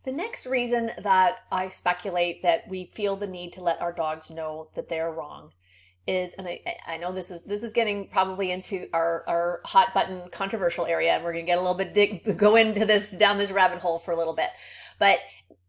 The next reason that I speculate that we feel the need to let our dogs know that they're wrong is, and I know this is getting probably into our hot button controversial area, and we're going to get a little bit go into this down this rabbit hole for a little bit. But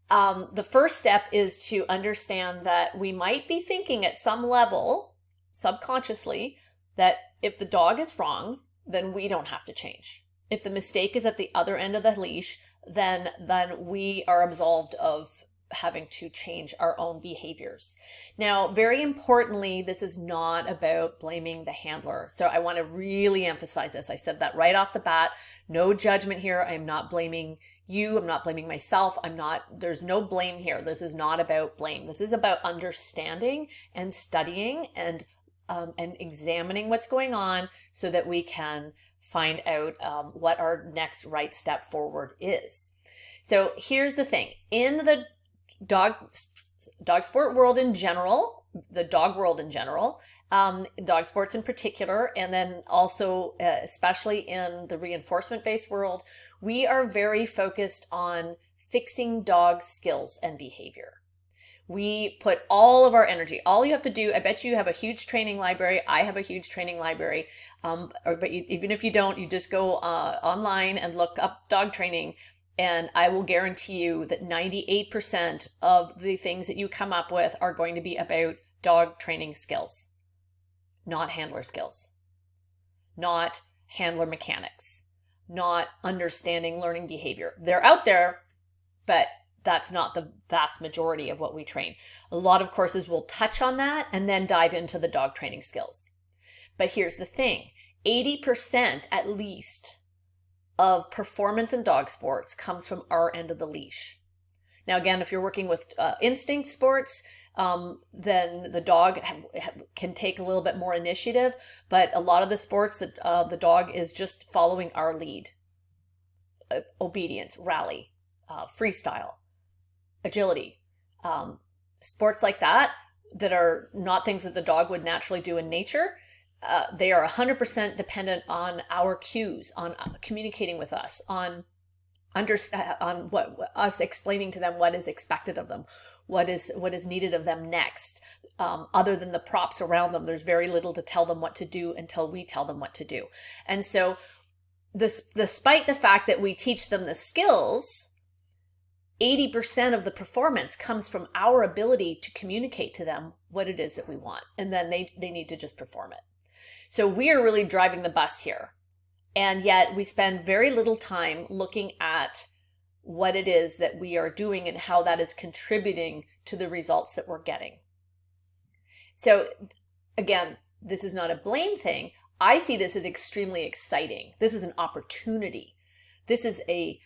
the first step is to understand that we might be thinking at some level, subconsciously, that if the dog is wrong, then we don't have to change. If the mistake is at the other end of the leash, then we are absolved of having to change our own behaviors. Now, very importantly, this is not about blaming the handler. So I want to really emphasize this. I said that right off the bat. No judgment here. I'm not blaming you. I'm not blaming myself. There's no blame here. This is not about blame. This is about understanding and studying and examining what's going on so that we can find out what our next right step forward is. So here's the thing. In the dog sport world in general, the dog world in general, dog sports in particular, and then also especially in the reinforcement-based world, we are very focused on fixing dog skills and behavior. We put all of our energy. All you have to do, I bet you have a huge training library. I have a huge training library. Even if you don't, you just go online and look up dog training. And I will guarantee you that 98% of the things that you come up with are going to be about dog training skills, not handler skills, not handler mechanics, not understanding learning behavior. They're out there, but that's not the vast majority of what we train. A lot of courses will touch on that and then dive into the dog training skills. But here's the thing, 80% at least of performance in dog sports comes from our end of the leash. Now, again, if you're working with instinct sports, then the dog can take a little bit more initiative, but a lot of the sports that the dog is just following our lead. Obedience, rally, freestyle, agility, sports like that are not things that the dog would naturally do in nature. They are 100% dependent on our cues, on communicating with us, on what us explaining to them what is expected of them, what is needed of them next. Other than the props around them, there's very little to tell them what to do until we tell them what to do. And so, despite the fact that we teach them the skills, 80% of the performance comes from our ability to communicate to them what it is that we want. And then they need to just perform it. So we are really driving the bus here. And yet we spend very little time looking at what it is that we are doing and how that is contributing to the results that we're getting. So again, this is not a blame thing. I see this as extremely exciting. This is an opportunity. This is a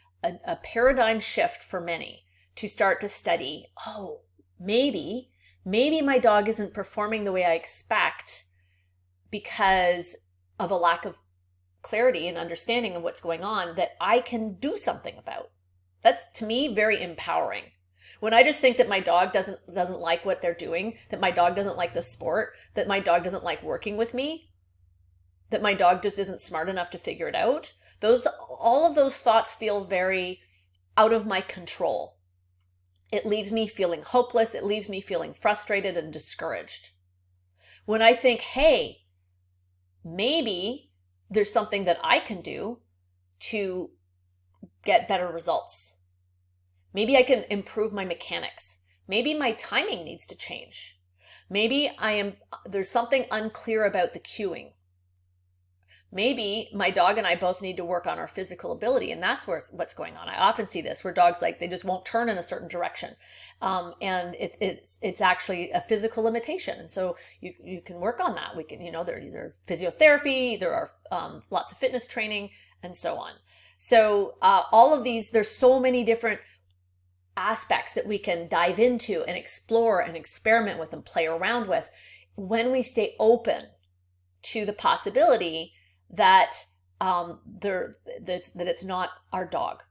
paradigm shift for many to start to study, oh, maybe my dog isn't performing the way I expect because of a lack of clarity and understanding of what's going on that I can do something about. That's, to me, very empowering. When I just think that my dog doesn't like what they're doing, that my dog doesn't like the sport, that my dog doesn't like working with me, that my dog just isn't smart enough to figure it out, all of those thoughts feel very out of my control. It leaves me feeling hopeless. It leaves me feeling frustrated and discouraged. When I think, hey, maybe there's something that I can do to get better results. Maybe I can improve my mechanics. Maybe my timing needs to change. Maybe there's something unclear about the cueing. Maybe my dog and I both need to work on our physical ability, and that's what's going on. I often see this where dogs, like, they just won't turn in a certain direction, and it's actually a physical limitation. And so you can work on that. We can, there's physiotherapy, there are lots of fitness training, and so on. So all of these, there's so many different aspects that we can dive into and explore and experiment with and play around with when we stay open to the possibility that it's not our dog.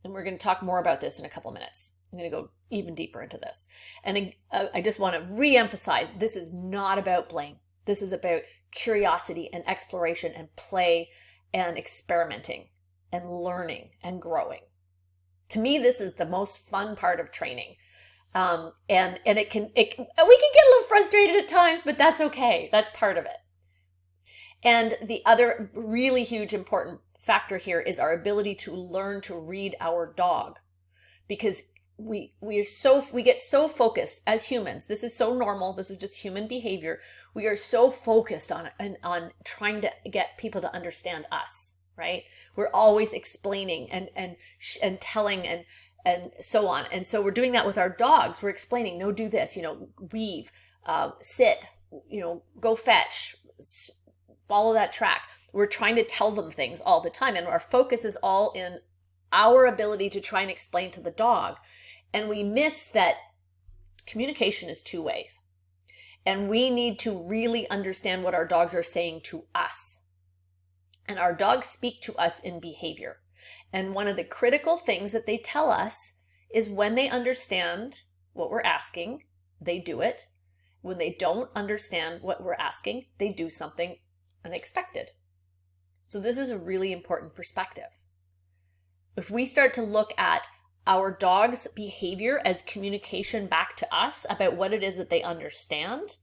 And we're going to talk more about this in a couple of minutes. I'm going to go even deeper into this. And I just want to re-emphasize, this is not about blame. This is about curiosity and exploration and play and experimenting and learning and growing. To me, this is the most fun part of training. And we can get a little frustrated at times, but that's okay. That's part of it. And the other really huge important factor here is our ability to learn to read our dog, because we get so focused as humans. This is so normal. This is just human behavior. We are so focused on trying to get people to understand us, right? We're always explaining and telling and so on. And so we're doing that with our dogs. We're explaining, no, do this, weave, sit, go fetch, follow that track. We're trying to tell them things all the time. And our focus is all in our ability to try and explain to the dog. And we miss that communication is two ways. And we need to really understand what our dogs are saying to us. And our dogs speak to us in behavior. And one of the critical things that they tell us is when they understand what we're asking, they do it. When they don't understand what we're asking, they do something unexpected. So this is a really important perspective. If we start to look at our dog's behavior as communication back to us about what it is that they understand,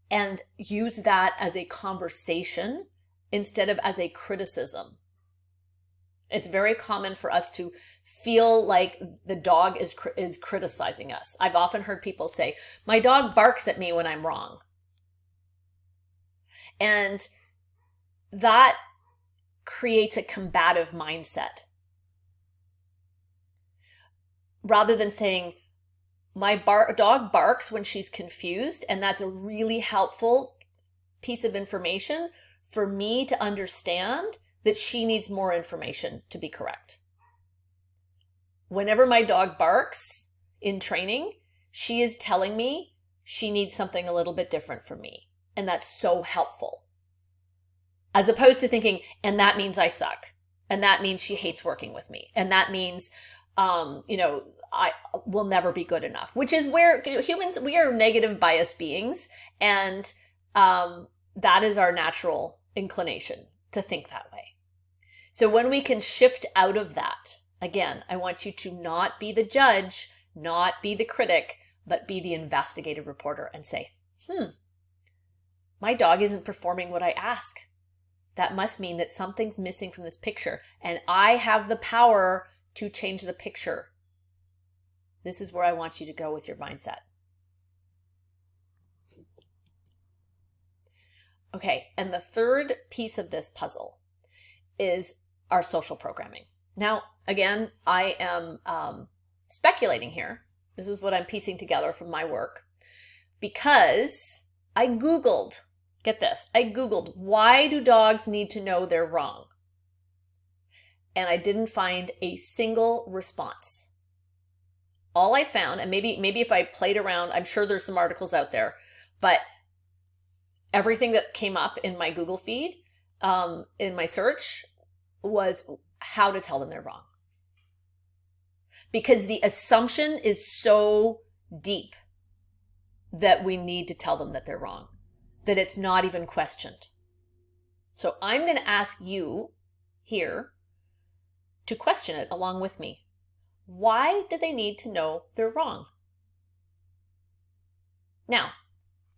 and use that as a conversation instead of as a criticism. It's very common for us to feel like the dog is criticizing us. I've often heard people say, my dog barks at me when I'm wrong. And that creates a combative mindset. Rather than saying, my dog barks when she's confused, and that's a really helpful piece of information for me to understand that she needs more information to be correct. Whenever my dog barks in training, she is telling me she needs something a little bit different from me. And that's so helpful. As opposed to thinking, and that means I suck. And that means she hates working with me. And that means, I will never be good enough, which is where humans, we are negative bias beings. And that is our natural inclination to think that way. So when we can shift out of that, again, I want you to not be the judge, not be the critic, but be the investigative reporter and say, my dog isn't performing what I ask. That must mean that something's missing from this picture, and I have the power to change the picture. This is where I want you to go with your mindset. Okay, and the third piece of this puzzle is our social programming. Now, again, I am speculating here. This is what I'm piecing together from my work, because I Googled, get this, I Googled, why do dogs need to know they're wrong? And I didn't find a single response. All I found, and maybe if I played around, I'm sure there's some articles out there, but everything that came up in my Google feed, in my search, was how to tell them they're wrong. Because the assumption is so deep that we need to tell them that they're wrong, that it's not even questioned. So I'm going to ask you here to question it along with me. Why do they need to know they're wrong? Now,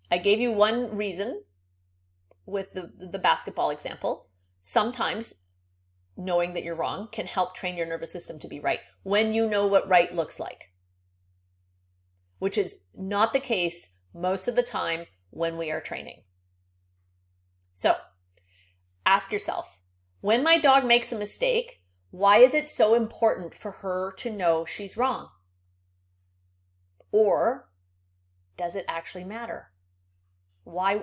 I gave you one reason with the basketball example. Sometimes knowing that you're wrong can help train your nervous system to be right when you know what right looks like, which is not the case most of the time when we are training. So ask yourself, when my dog makes a mistake, why is it so important for her to know she's wrong? Or does it actually matter? Why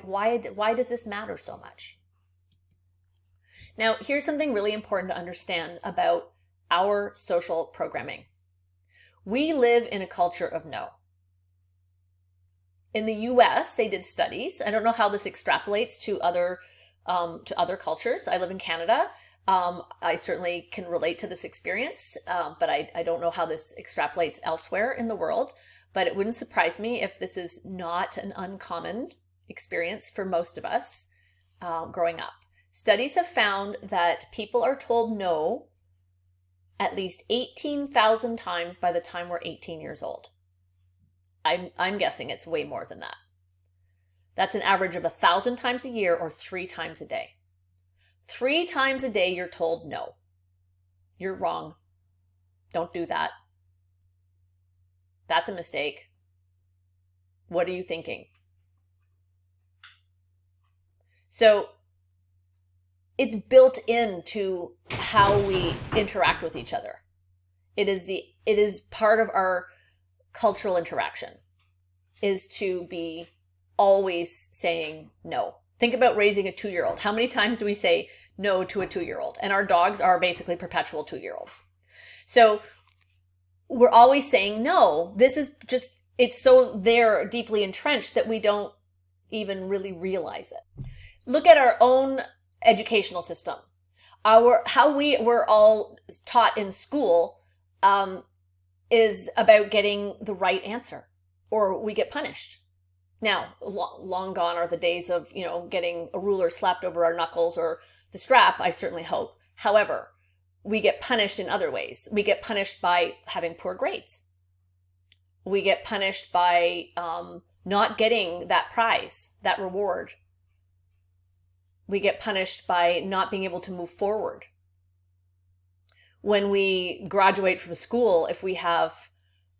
does this matter so much? Now, here's something really important to understand about our social programming. We live in a culture of no. In the US, they did studies. I don't know how this extrapolates to other cultures. I live in Canada. I certainly can relate to this experience, but I don't know how this extrapolates elsewhere in the world. But it wouldn't surprise me if this is not an uncommon experience for most of us growing up. Studies have found that people are told no at least 18,000 times by the time we're 18 years old. I'm guessing it's way more than that. That's an average of 1,000 times a year or 3 times a day. 3 times a day you're told no. You're wrong. Don't do that. That's a mistake. What are you thinking? So it's built into how we interact with each other. It is part of our cultural interaction, is to be always saying no. Think about raising a 2-year-old. How many times do we say no to a 2-year-old? And our dogs are basically perpetual 2-year-olds. So we're always saying no. This is just, it's so there deeply entrenched that we don't even really realize it. Look at our own educational system. How we were all taught in school is about getting the right answer, or we get punished. Now, long gone are the days of, getting a ruler slapped over our knuckles or the strap, I certainly hope. However, we get punished in other ways. We get punished by having poor grades. We get punished by not getting that prize, that reward. We get punished by not being able to move forward. When we graduate from school, if we have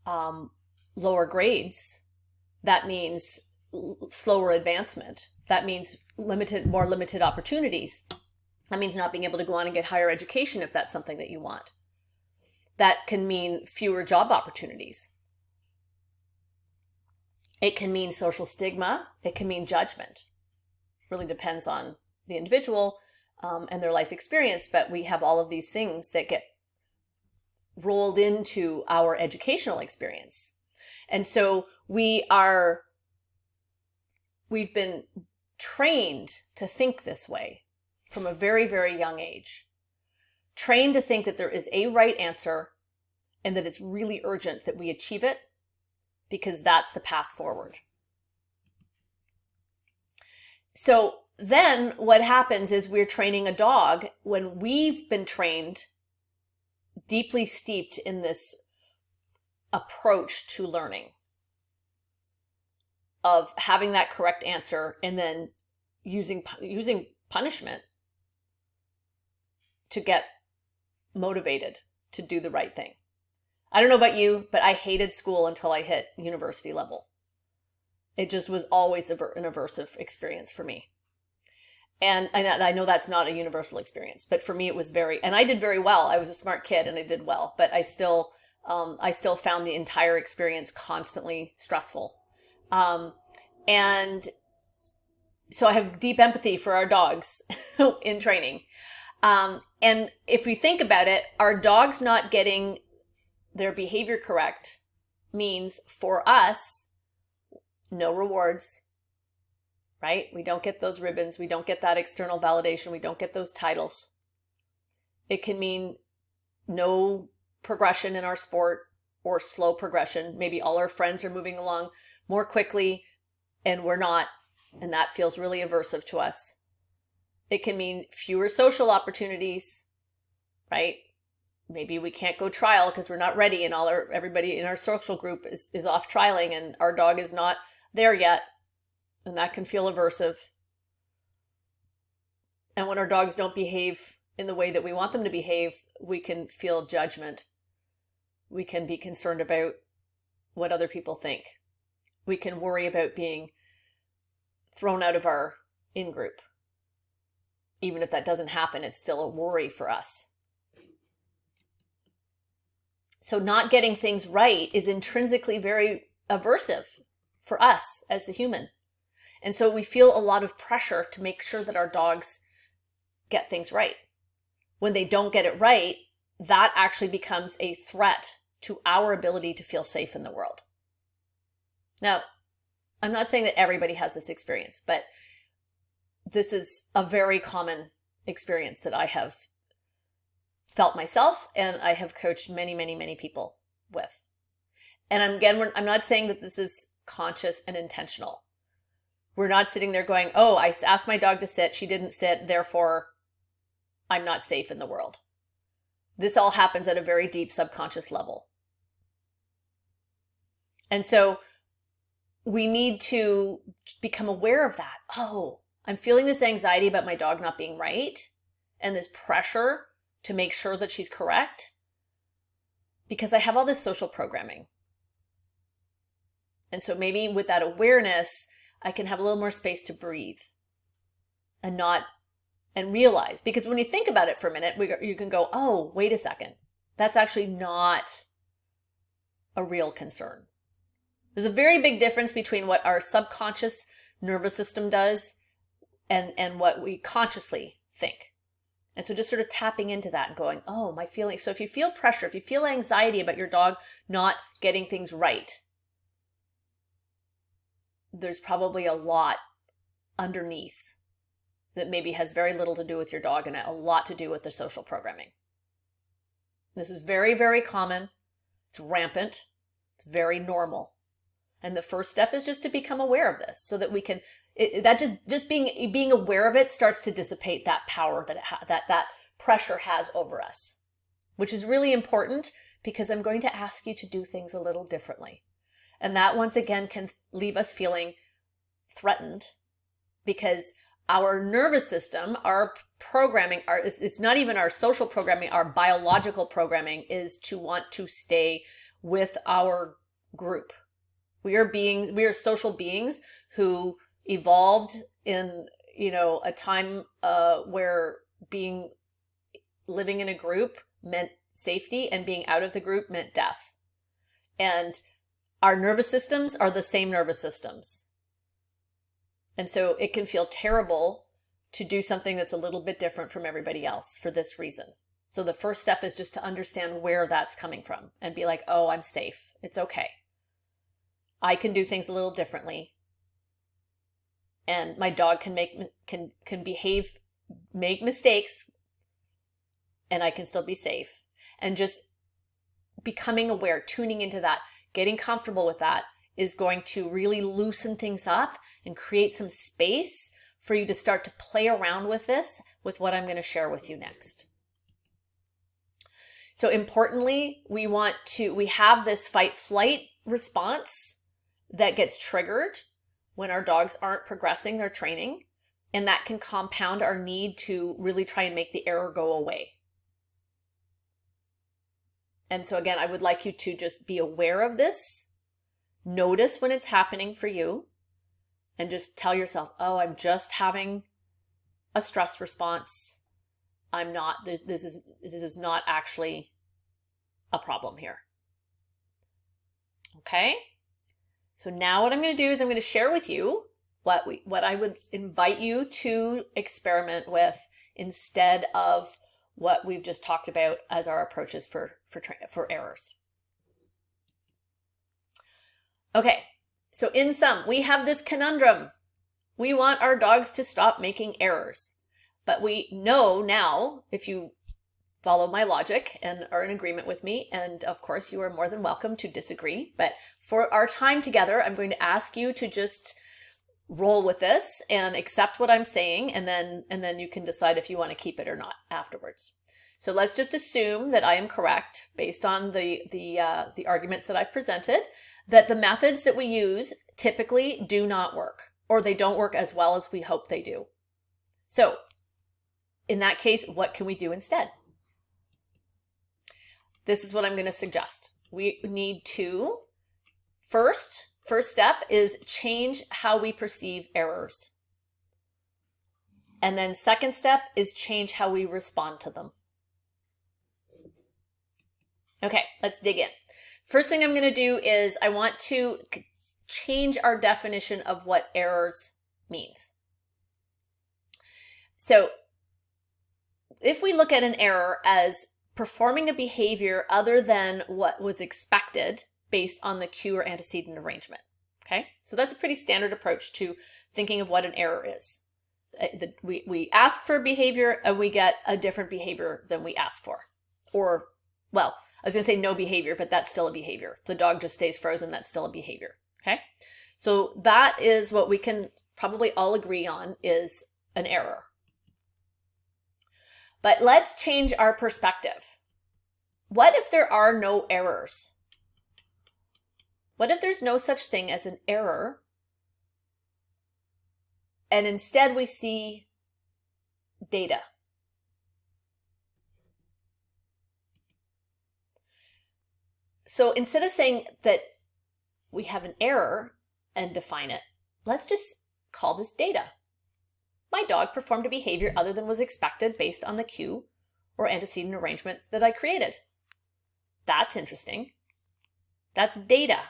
lower grades, that means slower advancement. That means more limited opportunities. That means not being able to go on and get higher education if that's something that you want. That can mean fewer job opportunities. It can mean social stigma. It can mean judgment. Really depends on the individual and their life experience, but we have all of these things that get rolled into our educational experience. And so we've been trained to think this way from a very, very young age. Trained to think that there is a right answer and that it's really urgent that we achieve it because that's the path forward. So then what happens is we're training a dog when we've been trained, deeply steeped in this approach to learning of having that correct answer and then using punishment to get motivated to do the right thing. I don't know about you, but I hated school until I hit university level. It just was always an aversive experience for me. And I know that's not a universal experience, but for me it was and I did very well. I was a smart kid and I did well, but I still found the entire experience constantly stressful. And so I have deep empathy for our dogs in training. And if we think about it, our dogs not getting their behavior correct means for us, no rewards, right? We don't get those ribbons. We don't get that external validation. We don't get those titles. It can mean no progression in our sport or slow progression. Maybe all our friends are moving along more quickly and we're not, and that feels really aversive to us. It can mean fewer social opportunities, right? Maybe we can't go trial because we're not ready and everybody in our social group is off trialing and our dog is not there yet. And that can feel aversive. And when our dogs don't behave in the way that we want them to behave, we can feel judgment. We can be concerned about what other people think. We can worry about being thrown out of our in-group. Even if that doesn't happen, it's still a worry for us. So not getting things right is intrinsically very aversive for us as the human. And so we feel a lot of pressure to make sure that our dogs get things right. When they don't get it right, that actually becomes a threat to our ability to feel safe in the world. Now, I'm not saying that everybody has this experience, but this is a very common experience that I have felt myself and I have coached many, many, many people with. And I'm not saying that this is conscious and intentional. We're not sitting there going, oh, I asked my dog to sit, she didn't sit, therefore I'm not safe in the world. This all happens at a very deep subconscious level. And so we need to become aware of that. Oh, I'm feeling this anxiety about my dog not being right, and this pressure to make sure that she's correct because I have all this social programming. And so maybe with that awareness, I can have a little more space to breathe and realize, because when you think about it for a minute, you can go, oh, wait a second. That's actually not a real concern. There's a very big difference between what our subconscious nervous system does and what we consciously think. And so just sort of tapping into that and going, oh, my feelings. So if you feel pressure, if you feel anxiety about your dog not getting things right, there's probably a lot underneath that maybe has very little to do with your dog and a lot to do with the social programming. This is very, very common. It's rampant. It's very normal. And the first step is just to become aware of this so that we can, just being aware of it starts to dissipate that power that pressure has over us, which is really important because I'm going to ask you to do things a little differently. And that once again can leave us feeling threatened because our nervous system, our programming, it's not even our social programming, our biological programming is to want to stay with our group. We are social beings who evolved in, a time where living in a group meant safety and being out of the group meant death. And our nervous systems are the same nervous systems. And so it can feel terrible to do something that's a little bit different from everybody else for this reason. So the first step is just to understand where that's coming from and be like, oh, I'm safe. It's okay. I can do things a little differently. And my dog can make mistakes, and I can still be safe. And just becoming aware, tuning into that, getting comfortable with that is going to really loosen things up and create some space for you to start to play around with this, with what I'm going to share with you next. So importantly, we have this fight-flight response that gets triggered when our dogs aren't progressing their training, and that can compound our need to really try and make the error go away. And so again, I would like you to just be aware of this, notice when it's happening for you, and just tell yourself, oh, I'm just having a stress response. This is not actually a problem here. Okay? So now what I'm going to do is I'm going to share with you what I would invite you to experiment with instead of what we've just talked about as our approaches for errors. Okay, so in sum, we have this conundrum. We want our dogs to stop making errors, but we know now, if you follow my logic and are in agreement with me, and of course you are more than welcome to disagree, but for our time together, I'm going to ask you to just roll with this and accept what I'm saying, and then you can decide if you want to keep it or not afterwards. So let's just assume that I am correct based on the arguments that I've presented, that the methods that we use typically do not work, or they don't work as well as we hope they do. So in that case, what can we do instead? This is what I'm going to suggest. We need to first step is change how we perceive errors. And then second step is change how we respond to them. Okay, let's dig in. First thing I'm going to do is I want to change our definition of what errors means. So if we look at an error as performing a behavior other than what was expected based on the cue or antecedent arrangement. Okay, so that's a pretty standard approach to thinking of what an error is. We ask for a behavior and we get a different behavior than we asked for. Or, well, I was going to say no behavior, but that's still a behavior. The dog just stays frozen, that's still a behavior. Okay, so that is what we can probably all agree on is an error. But let's change our perspective. what if there are no errors? What if there's no such thing as an error, and instead we see data? So instead of saying that we have an error and define it, let's just call this data. My dog performed a behavior other than was expected based on the cue or antecedent arrangement that I created. That's interesting. That's data.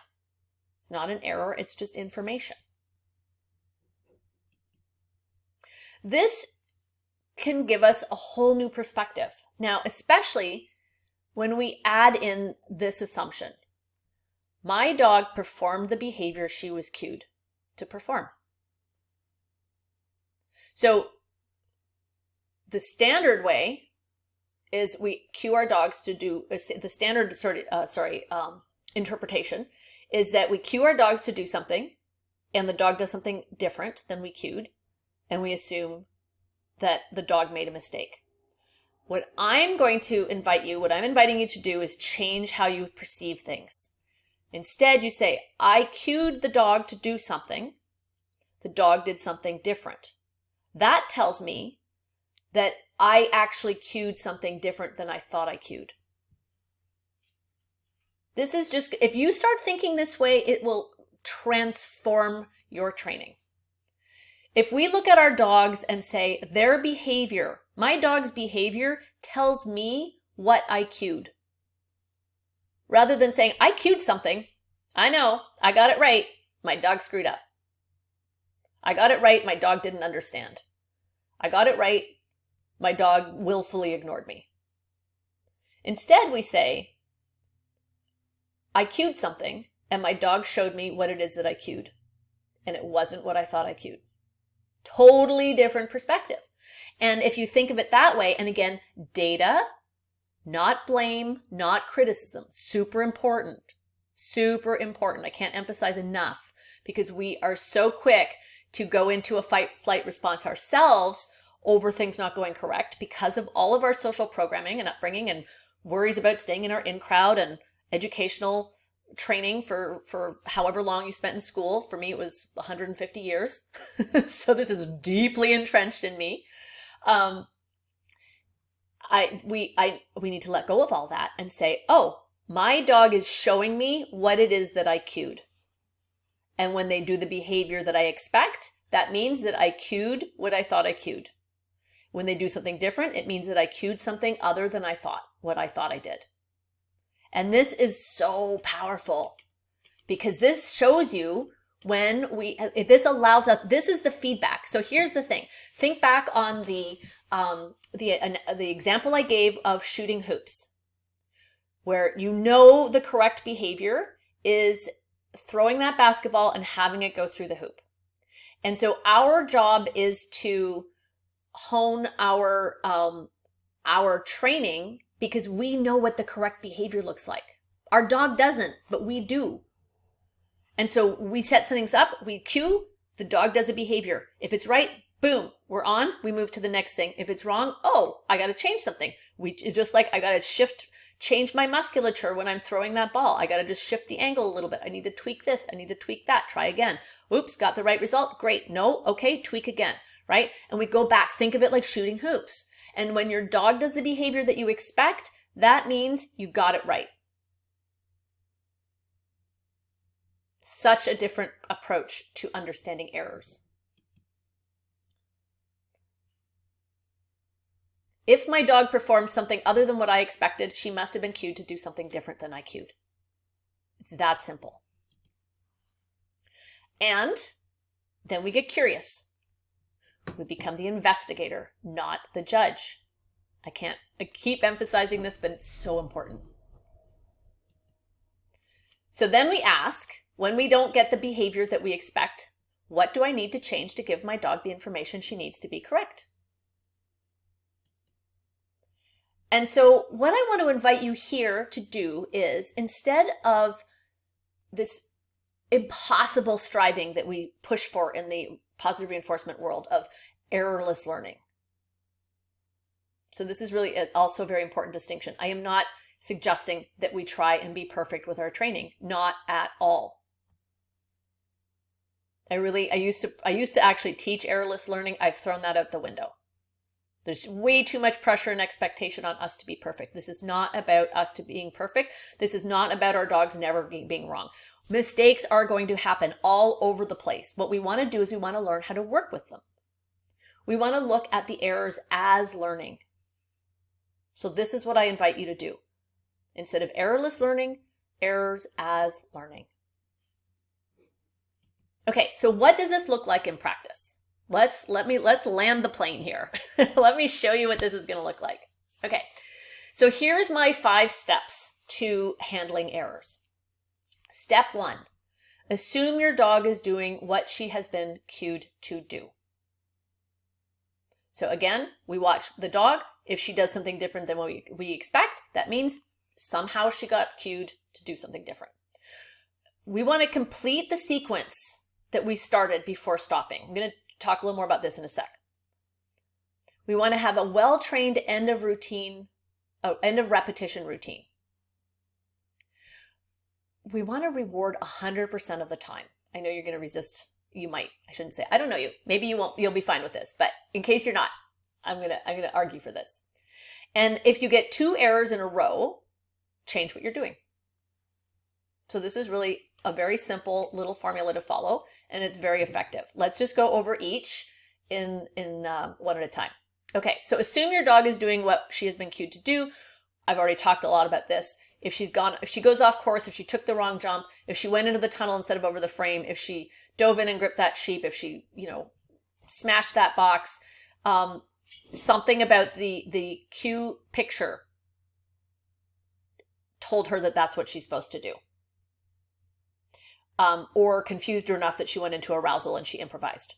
It's not an error, it's just information. This can give us a whole new perspective. Now, especially when we add in this assumption. My dog performed the behavior she was cued to perform. So the standard way is we cue our dogs to do, the standard interpretation is that we cue our dogs to do something and the dog does something different than we cued, and we assume that the dog made a mistake. What I'm inviting you to do is change how you perceive things. Instead, you say, I cued the dog to do something. The dog did something different. That tells me that I actually cued something different than I thought I cued. This is just, if you start thinking this way, it will transform your training. If we look at our dogs and say their behavior, my dog's behavior tells me what I cued. Rather than saying, I cued something. I know, I got it right. My dog screwed up. I got it right. My dog didn't understand. I got it right. My dog willfully ignored me. Instead, we say, I cued something and my dog showed me what it is that I cued. And it wasn't what I thought I cued. Totally different perspective. And if you think of it that way, and again, data, not blame, not criticism, super important. Super important. I can't emphasize enough because we are so quick to go into a fight-flight response ourselves over things not going correct because of all of our social programming and upbringing and worries about staying in our in-crowd and educational training for however long you spent in school. For me, it was 150 years. So this is deeply entrenched in me. We need to let go of all that and say, oh, my dog is showing me what it is that I cued. And when they do the behavior that I expect, that means that I cued what I thought I cued. When they do something different, it means that I cued something other than what I thought I did. And this is so powerful because this shows you this allows us, this is the feedback. So here's the thing. Think back on the example I gave of shooting hoops, where you know the correct behavior is throwing that basketball and having it go through the hoop. And so our job is to hone our training because we know what the correct behavior looks like. Our dog doesn't, but we do. And so we set things up, we cue, the dog does a behavior. If it's right, boom, we're on, we move to the next thing. If it's wrong, oh, I got to change something. It's just like I got to change my musculature when I'm throwing that ball. I got to just shift the angle a little bit. I need to tweak this. I need to tweak that. Try again. Oops, got the right result. Great. No, okay, tweak again, right? And we go back. Think of it like shooting hoops. And when your dog does the behavior that you expect, that means you got it right. Such a different approach to understanding errors. If my dog performed something other than what I expected, she must have been cued to do something different than I cued. It's that simple. And then we get curious. We become the investigator, not the judge. I keep emphasizing this, but it's so important. So then we ask, when we don't get the behavior that we expect, what do I need to change to give my dog the information she needs to be correct? And so what I want to invite you here to do is, instead of this impossible striving that we push for in the positive reinforcement world of errorless learning. So this is really also a very important distinction. I am not suggesting that we try and be perfect with our training. Not at all. I used to actually teach errorless learning. I've thrown that out the window. There's way too much pressure and expectation on us to be perfect. This is not about us to being perfect. This is not about our dogs never being wrong. Mistakes are going to happen all over the place. What we want to do is we want to learn how to work with them. We want to look at the errors as learning. So this is what I invite you to do. Instead of errorless learning, errors as learning. Okay, so what does this look like in practice? Let's land the plane here. Let me show you what this is going to look like. Okay, so here's my 5 steps to handling errors. Step 1, assume your dog is doing what she has been cued to do. So again, we watch the dog. If she does something different than what we expect, that means somehow she got cued to do something different. We want to complete the sequence that we started before stopping. I'm going to talk a little more about this in a sec. We want to have a well-trained end of repetition routine. We want to reward 100% of the time. I know you're going to resist. You might. I shouldn't say. I don't know you. Maybe you won't. You'll be fine with this. But in case you're not, I'm gonna argue for this. And if you get 2 errors in a row, change what you're doing. So this is really a very simple little formula to follow, and it's very effective. Let's just go over each in one at a time. Okay, so assume your dog is doing what she has been cued to do. I've already talked a lot about this. If she goes off course, if she took the wrong jump, if she went into the tunnel instead of over the frame, if she dove in and gripped that sheep, if she, smashed that box, something about the cue picture told her that that's what she's supposed to do. Or confused her enough that she went into arousal and she improvised.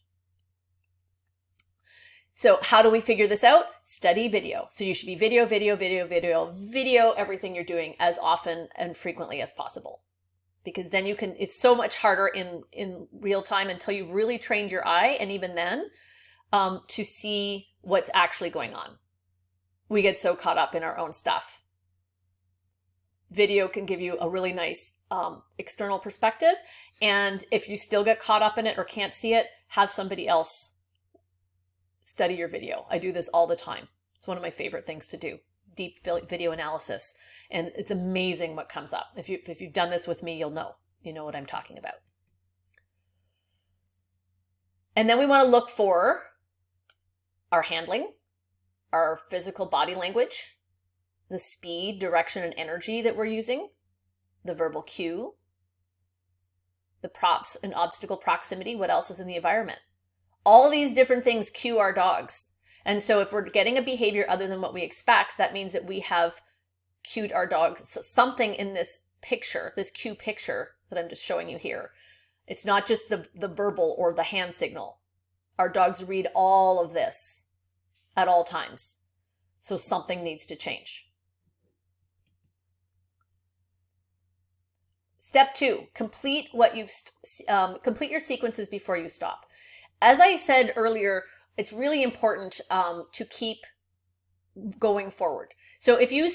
So how do we figure this out? Study video. So you should be video everything you're doing as often and frequently as possible. Because then it's so much harder in real time until you've really trained your eye, and even then, to see what's actually going on. We get so caught up in our own stuff. Video can give you a really nice external perspective. And if you still get caught up in it or can't see it, have somebody else study your video. I do this all the time. It's one of my favorite things to do, deep video analysis. And it's amazing what comes up. If you've done this with me, you know what I'm talking about. And then we want to look for our handling, our physical body language, the speed, direction, and energy that we're using, the verbal cue, the props and obstacle proximity, what else is in the environment. All these different things cue our dogs. And so if we're getting a behavior other than what we expect, that means that we have cued our dogs. Something in this picture, this cue picture that I'm just showing you here, it's not just the verbal or the hand signal. Our dogs read all of this at all times. So something needs to change. Step 2, complete your sequences before you stop. As I said earlier, it's really important to keep going forward. So if you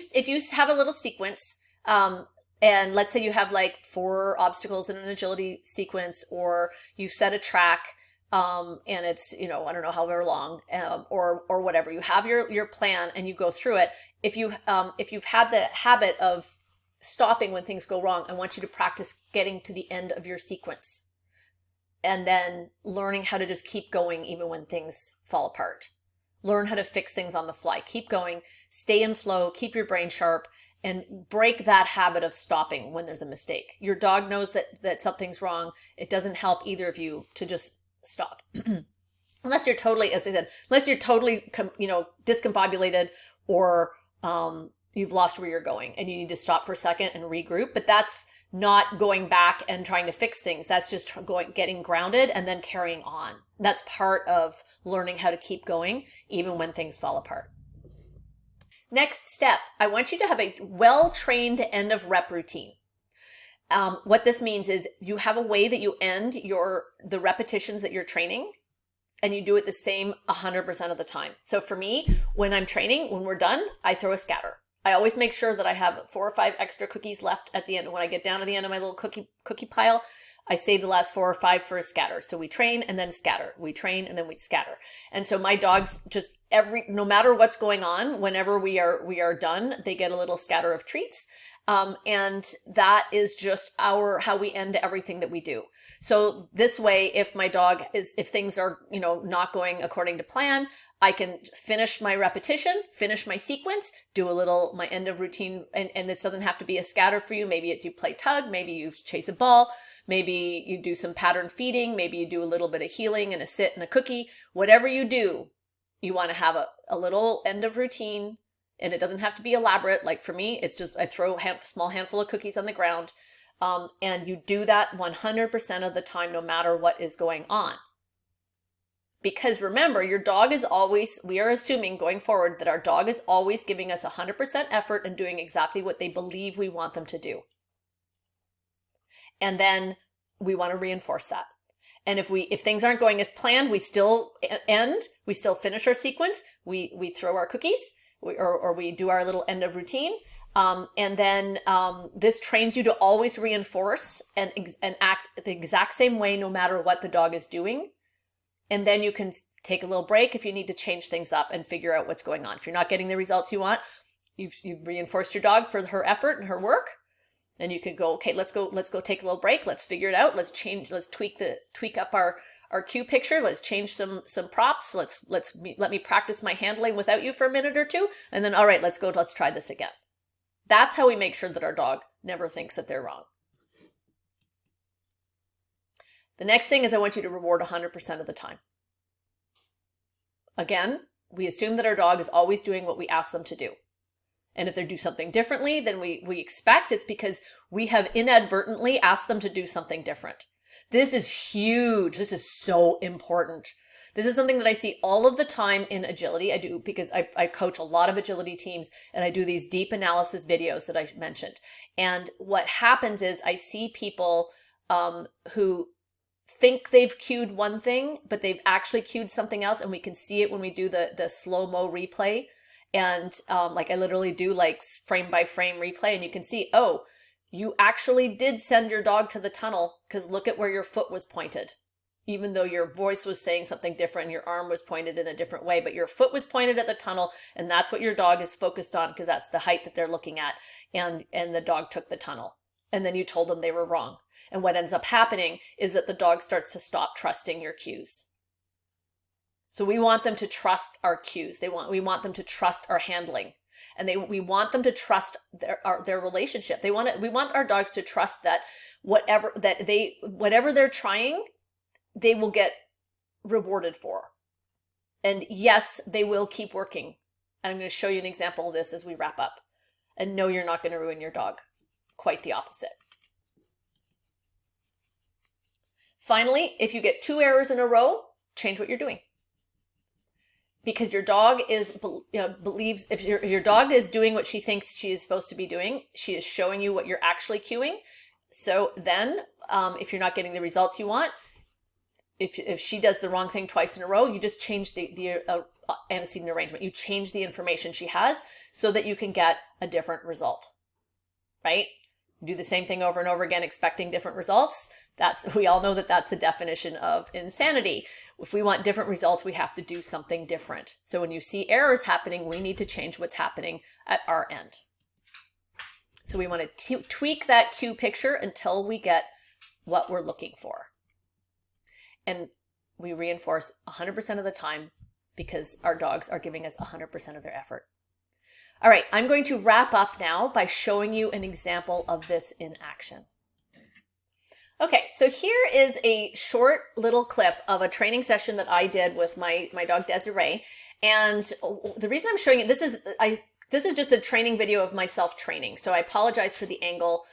have a little sequence, and let's say you have like 4 obstacles in an agility sequence, or you set a track, and it's, I don't know, however long, or whatever. You have your plan and you go through it. If you've had the habit of stopping when things go wrong, I want you to practice getting to the end of your sequence and then learning how to just keep going even when things fall apart. Learn how to fix things on the fly. Keep going, stay in flow, keep your brain sharp, and break that habit of stopping when there's a mistake. Your dog knows that something's wrong. It doesn't help either of you to just stop. Unless you're totally, as I said, discombobulated, or you've lost where you're going and you need to stop for a second and regroup. But that's not going back and trying to fix things. That's just getting grounded and then carrying on. That's part of learning how to keep going even when things fall apart. Next step, I want you to have a well-trained end of rep routine. What this means is you have a way that you end the repetitions that you're training, and you do it the same 100% of the time. So for me, when I'm training, when we're done, I throw a scatter. I always make sure that I have 4 or 5 extra cookies left at the end. When I get down to the end of my little cookie pile, I save the last 4 or 5 for a scatter. So we train and then scatter. We train and then we scatter. And so my dogs just no matter what's going on, whenever we are done, they get a little scatter of treats. And that is just how we end everything that we do. So this way, if things are, not going according to plan, I can finish my repetition, finish my sequence, do my end of routine. And this doesn't have to be a scatter for you. Maybe you play tug, maybe you chase a ball, maybe you do some pattern feeding, maybe you do a little bit of healing and a sit and a cookie. Whatever you do, you want to have a little end of routine. And it doesn't have to be elaborate. Like for me, it's just I throw a small handful of cookies on the ground. And you do that 100% of the time, no matter what is going on. Because remember, your dog is always, we are assuming going forward that our dog is always giving us 100% effort and doing exactly what they believe we want them to do. And then we want to reinforce that. And if things aren't going as planned, we still finish our sequence, we throw our cookies, or we do our little end of routine. And then this trains you to always reinforce and act the exact same way no matter what the dog is doing. And then you can take a little break if you need to change things up and figure out what's going on. If you're not getting the results you want, you've reinforced your dog for her effort and her work. And you could go, okay, let's go take a little break. Let's figure it out. Let's tweak up our cue picture. Let's change some props. Let me practice my handling without you for a minute or two. And then, all right, let's try this again. That's how we make sure that our dog never thinks that they're wrong. The next thing is I want you to reward 100% of the time. Again, we assume that our dog is always doing what we ask them to do. And if they do something differently than we expect, it's because we have inadvertently asked them to do something different. This is huge. This is so important. This is something that I see all of the time in agility. I do because I coach a lot of agility teams, and I do these deep analysis videos that I mentioned. And what happens is I see people who think they've cued one thing, but they've actually cued something else. And we can see it when we do the slow-mo replay. And like I literally do like frame by frame replay, and you can see, oh, you actually did send your dog to the tunnel because look at where your foot was pointed. Even though your voice was saying something different, your arm was pointed in a different way, but your foot was pointed at the tunnel, and that's what your dog is focused on because that's the height that they're looking at, and the dog took the tunnel. And then you told them they were wrong. And what ends up happening is that the dog starts to stop trusting your cues. So we want them to trust our cues. We want them to trust our handling, and we want them to trust their relationship. We want our dogs to trust that whatever they're trying, they will get rewarded for. And yes, they will keep working. And I'm going to show you an example of this as we wrap up. And no, you're not going to ruin your dog. Quite the opposite. Finally, if you get 2 errors in a row, change what you're doing. Because your dog believes, if your dog is doing what she thinks she is supposed to be doing, she is showing you what you're actually cueing. So then, if you're not getting the results you want, if she does the wrong thing twice in a row, you just change the antecedent arrangement. You change the information she has so that you can get a different result, right? Do the same thing over and over again, expecting different results. We all know that that's the definition of insanity. If we want different results, we have to do something different. So when you see errors happening, we need to change what's happening at our end. So we want to tweak that cue picture until we get what we're looking for. And we reinforce 100% of the time because our dogs are giving us 100% of their effort. All right, I'm going to wrap up now by showing you an example of this in action. Okay, so here is a short little clip of a training session that I did with my dog Desiree. And the reason I'm showing it, this is just a training video of myself training. So I apologize for the angle.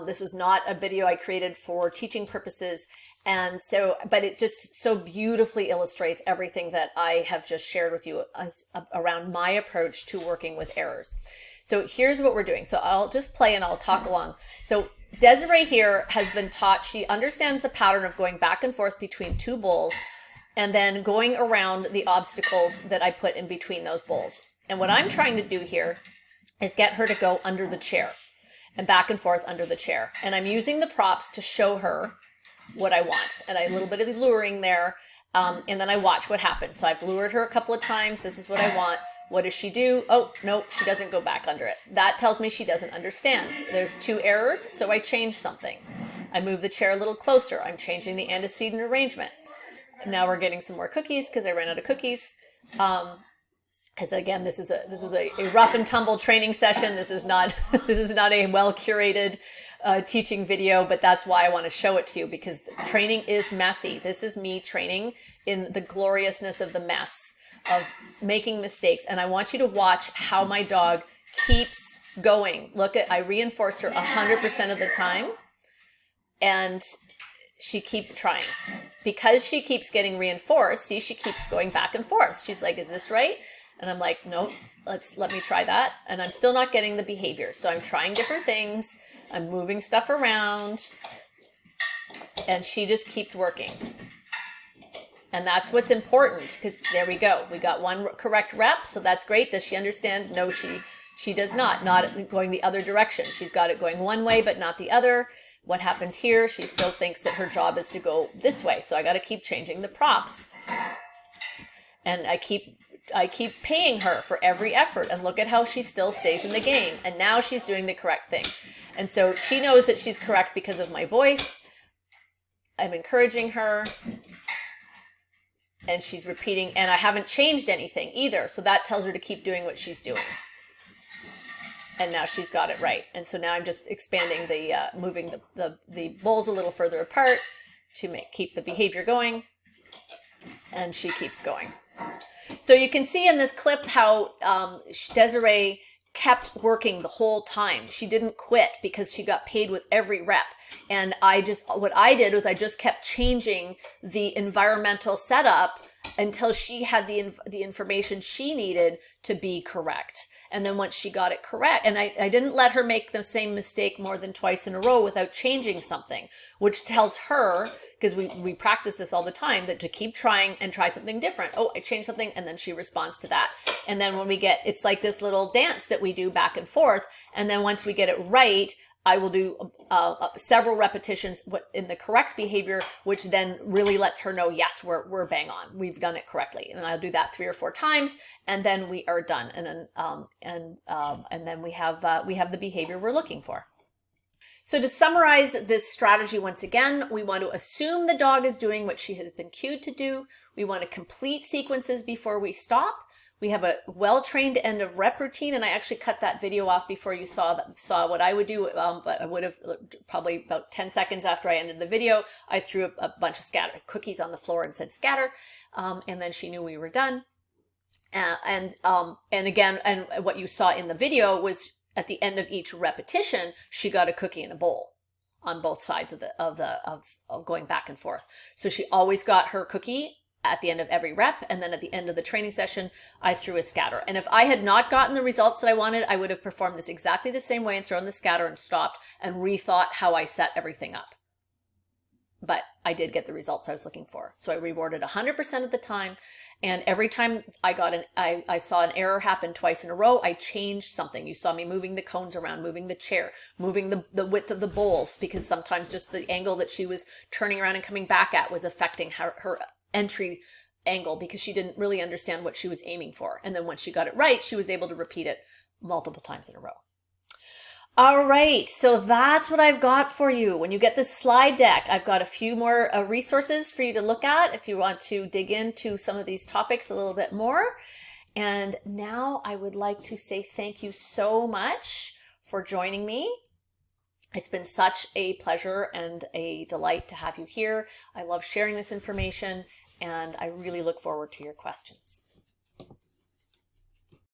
This was not a video I created for teaching purposes. And so, but it just so beautifully illustrates everything that I have just shared with you around my approach to working with errors. So here's what we're doing. So I'll just play and I'll talk along. So Desiree here has been taught, she understands the pattern of going back and forth between 2 bowls and then going around the obstacles that I put in between those bowls. And what I'm trying to do here is get her to go under the chair and back and forth under the chair. And I'm using the props to show her what I want. And a little bit of the luring there. And then I watch what happens. So I've lured her a couple of times. This is what I want. What does she do? Oh, no, she doesn't go back under it. That tells me she doesn't understand. There's 2 errors, so I change something. I move the chair a little closer. I'm changing the antecedent arrangement. Now we're getting some more cookies because I ran out of cookies. Because again, this is a rough and tumble training session. This is not a well curated teaching video, but that's why I want to show it to you, because training is messy. This is me training in the gloriousness of the mess of making mistakes. And I want you to watch how my dog keeps going. Look at, I reinforce her 100% of the time, and she keeps trying. Because she keeps getting reinforced, see, she keeps going back and forth. She's like, is this right? And I'm like, nope, let me try that. And I'm still not getting the behavior. So I'm trying different things. I'm moving stuff around, and she just keeps working. And that's what's important, because there we go. We got 1 correct rep, so that's great. Does she understand? No, she does not. Not going the other direction. She's got it going one way, but not the other. What happens here? She still thinks that her job is to go this way. So I got to keep changing the props. And I keep paying her for every effort, and look at how she still stays in the game. And now she's doing the correct thing. And so she knows that she's correct because of my voice. I'm encouraging her, and she's repeating, and I haven't changed anything either. So that tells her to keep doing what she's doing. And now she's got it right. And so now I'm just expanding moving the bowls a little further apart to keep the behavior going. And she keeps going. So you can see in this clip how Desiree kept working the whole time. She didn't quit because she got paid with every rep. And what I did was I just kept changing the environmental setup until she had the information she needed to be correct. And then once she got it correct, and I didn't let her make the same mistake more than twice in a row without changing something, which tells her, because we practice this all the time, that to keep trying and try something different. Oh, I changed something, and then she responds to that. And then when it's like this little dance that we do back and forth. And then once we get it right, I will do several repetitions in the correct behavior, which then really lets her know, yes, we're bang on. We've done it correctly. And I'll do that 3 or 4 times, and then we are done. And then we have the behavior we're looking for. So to summarize this strategy once again, we want to assume the dog is doing what she has been cued to do. We want to complete sequences before we stop. We have a well-trained end of rep routine, and I actually cut that video off before you saw what I would do, but I would have probably about 10 seconds after I ended the video, I threw a bunch of cookies on the floor and said scatter, and then she knew we were done. And again, and what you saw in the video was at the end of each repetition, she got a cookie in a bowl on both sides of going back and forth. So she always got her cookie at the end of every rep, and then at the end of the training session, I threw a scatter. And if I had not gotten the results that I wanted, I would have performed this exactly the same way and thrown the scatter and stopped and rethought how I set everything up. But I did get the results I was looking for. So I rewarded 100% of the time, and every time I saw an error happen twice in a row, I changed something. You saw me moving the cones around, moving the chair, moving the width of the bowls, because sometimes just the angle that she was turning around and coming back at was affecting her entry angle, because she didn't really understand what she was aiming for. And then once she got it right, she was able to repeat it multiple times in a row. All right, so that's what I've got for you. When you get the slide deck, I've got a few more resources for you to look at if you want to dig into some of these topics a little bit more. And now I would like to say thank you so much for joining me. It's been such a pleasure and a delight to have you here. I love sharing this information, and I really look forward to your questions.